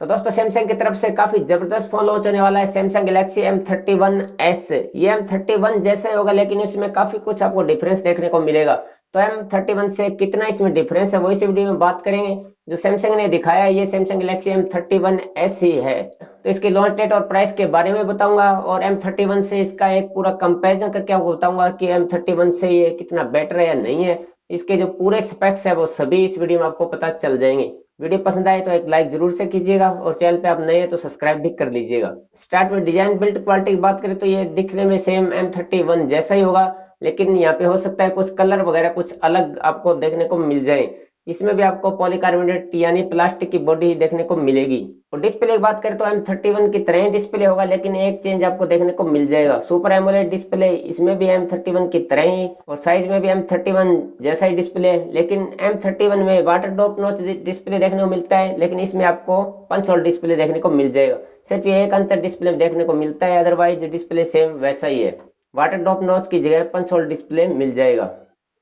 तो दोस्तों सैमसंग की तरफ से काफी जबरदस्त फोन लॉन्च होने वाला है, सैमसंग गैलेक्सी M31s। ये M31 जैसे होगा लेकिन इसमें काफी कुछ आपको डिफरेंस देखने को मिलेगा। तो M31 से कितना इसमें डिफरेंस है वो इस वीडियो में बात करेंगे। जो सैमसंग ने दिखाया है ये सैमसंग गैलेक्सी M31s ही है। तो इसकी लॉन्च डेट और प्राइस के बारे में बताऊंगा और M31 से इसका एक पूरा कंपैरिजन करके आपको बताऊंगा कि M31 से ये कितना बेटर है या नहीं है। इसके जो पूरे स्पेक्स है वो सभी इस वीडियो में आपको पता चल जाएंगे। वीडियो पसंद आए तो एक लाइक जरूर से कीजिएगा और चैनल पे आप नए हैं तो सब्सक्राइब भी कर लीजिएगा। स्टार्ट में डिजाइन बिल्ड क्वालिटी की बात करें तो ये दिखने में सेम M31 जैसा ही होगा, लेकिन यहाँ पे हो सकता है कुछ कलर वगैरह कुछ अलग आपको देखने को मिल जाए। इसमें भी आपको पॉलीकार्बोनेट यानी प्लास्टिक की बॉडी देखने को मिलेगी। और डिस्प्ले की बात करें तो M31 की तरह ही डिस्प्ले होगा, लेकिन एक चेंज आपको देखने को मिल जाएगा। सुपर एमोलेड डिस्प्ले इसमें भी M31 की तरह ही और साइज में भी M31 जैसा ही डिस्प्ले है, लेकिन M31 में वाटर ड्रॉप नॉच डिस्प्ले देखने को मिलता है, लेकिन इसमें आपको पंच होल डिस्प्ले देखने को मिल जाएगा। सिर्फ ये एक अंतर डिस्प्ले में देखने को मिलता है, अदरवाइज डिस्प्ले सेम वैसा ही है। वाटर ड्रॉप नॉच की जगह पंच होल डिस्प्ले मिल जाएगा।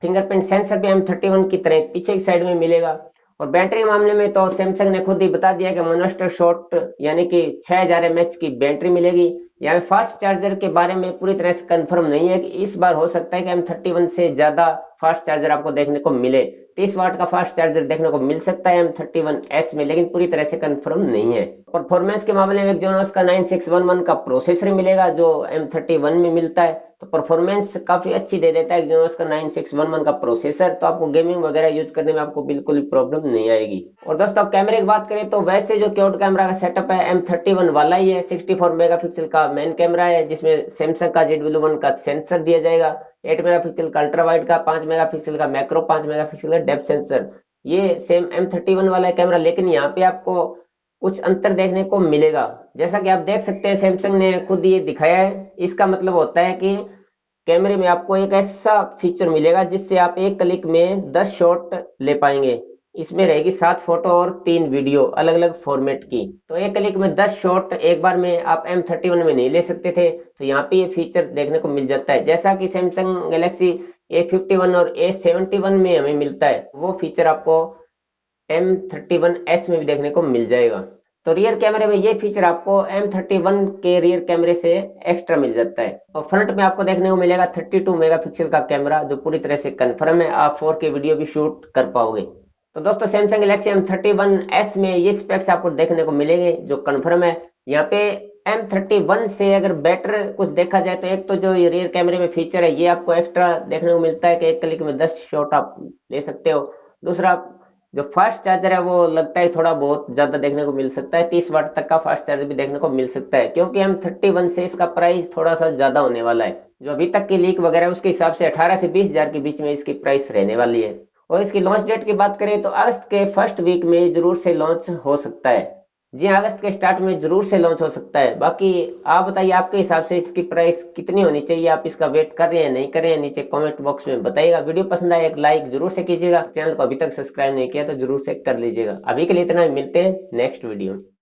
फिंगरप्रिंट सेंसर भी M31 की तरह पीछे की साइड में मिलेगा। और बैटरी के मामले में तो सैमसंग ने खुद ही बता दिया कि मोनस्टर शॉट यानी कि 6000 mAh की बैटरी मिलेगी। यहाँ फास्ट चार्जर के बारे में पूरी तरह से कंफर्म नहीं है कि इस बार हो सकता है कि M31 से ज्यादा फास्ट चार्जर आपको देखने को मिले। 30 वाट का फास्ट चार्जर देखने को मिल सकता है M31s में, लेकिन पूरी तरह से कंफर्म नहीं है। परफॉर्मेंस के मामले में एक्जिनोस का 9611 का प्रोसेसर मिलेगा जो M31 में मिलता है। तो परफॉर्मेंस काफी अच्छी दे देता है एक्जिनोस का 9611 का प्रोसेसर। तो आपको गेमिंग वगैरह यूज करने में आपको बिल्कुल भी प्रॉब्लम नहीं आएगी। और दोस्तों कैमरे की बात करें तो वैसे जो क्वाड कैमरा का सेटअप है M31 वाला ही है। 64 मेगापिक्सल का मेन कैमरा है जिसमें सैमसंग का ZW1 का सेंसर दिया जाएगा। 8 मेगापिक्सल का अल्ट्रा वाइड का, 5 मेगापिक्सल का मैक्रो, 5 मेगापिक्सल का डेप्थ सेंसर। ये सेम M31 वाला है कैमरा, लेकिन यहाँ पे आपको कुछ अंतर देखने को मिलेगा। जैसा कि आप देख सकते हैं सैमसंग ने खुद ये दिखाया है। इसका मतलब होता है कि कैमरे में आपको एक ऐसा फीचर मिलेगा जिससे आप एक क्लिक में 10 शॉट ले पाएंगे। इसमें रहेगी 7 फोटो और 3 वीडियो अलग अलग फॉर्मेट की। तो एक क्लिक में 10 शॉट एक बार में आप M31 में नहीं ले सकते थे, तो यहाँ पे ये फीचर देखने को मिल जाता है। जैसा कि सैमसंग गैलेक्सी A51 और A71 में हमें मिलता है, वो फीचर आपको M31s में भी देखने को मिल जाएगा। तो रियर कैमरे में ये फीचर आपको M31 के रियर कैमरे से एक्स्ट्रा मिल जाता है। और फ्रंट में आपको देखने को मिलेगा 32 मेगापिक्सल का कैमरा जो पूरी तरह से कंफर्म है, आप 4K वीडियो भी शूट कर पाओगे। तो दोस्तों सैमसंग गैलेक्सी M31s में ये स्पेक्स आपको देखने को मिलेंगे जो कंफर्म है। यहाँ पे M31 से अगर बेटर कुछ देखा जाए तो एक तो जो ये रियर कैमरे में फीचर है ये आपको एक्स्ट्रा देखने को मिलता है कि एक क्लिक में 10 शॉट आप ले सकते हो। दूसरा जो फास्ट चार्जर है वो लगता है थोड़ा बहुत ज्यादा देखने को मिल सकता है, 30 वाट तक का फास्ट चार्जर भी देखने को मिल सकता है, क्योंकि M31 से इसका प्राइस थोड़ा सा ज्यादा होने वाला है। जो अभी तक की लीक वगैरह उसके हिसाब से 18 से 20 हजार के बीच में इसकी प्राइस रहने वाली है। और इसकी लॉन्च डेट की बात करें तो अगस्त के फर्स्ट वीक में जरूर से लॉन्च हो सकता है। जी हाँ, अगस्त के स्टार्ट में जरूर से लॉन्च हो सकता है। बाकी आप बताइए आपके हिसाब से इसकी प्राइस कितनी होनी चाहिए, आप इसका वेट कर रहे हैं नहीं कर रहे हैं, नीचे कमेंट बॉक्स में बताइएगा। वीडियो पसंद आए एक लाइक जरूर से कीजिएगा, चैनल को अभी तक सब्सक्राइब नहीं किया तो जरूर से कर लीजिएगा। अभी के लिए इतना ही, मिलते हैं नेक्स्ट वीडियो में।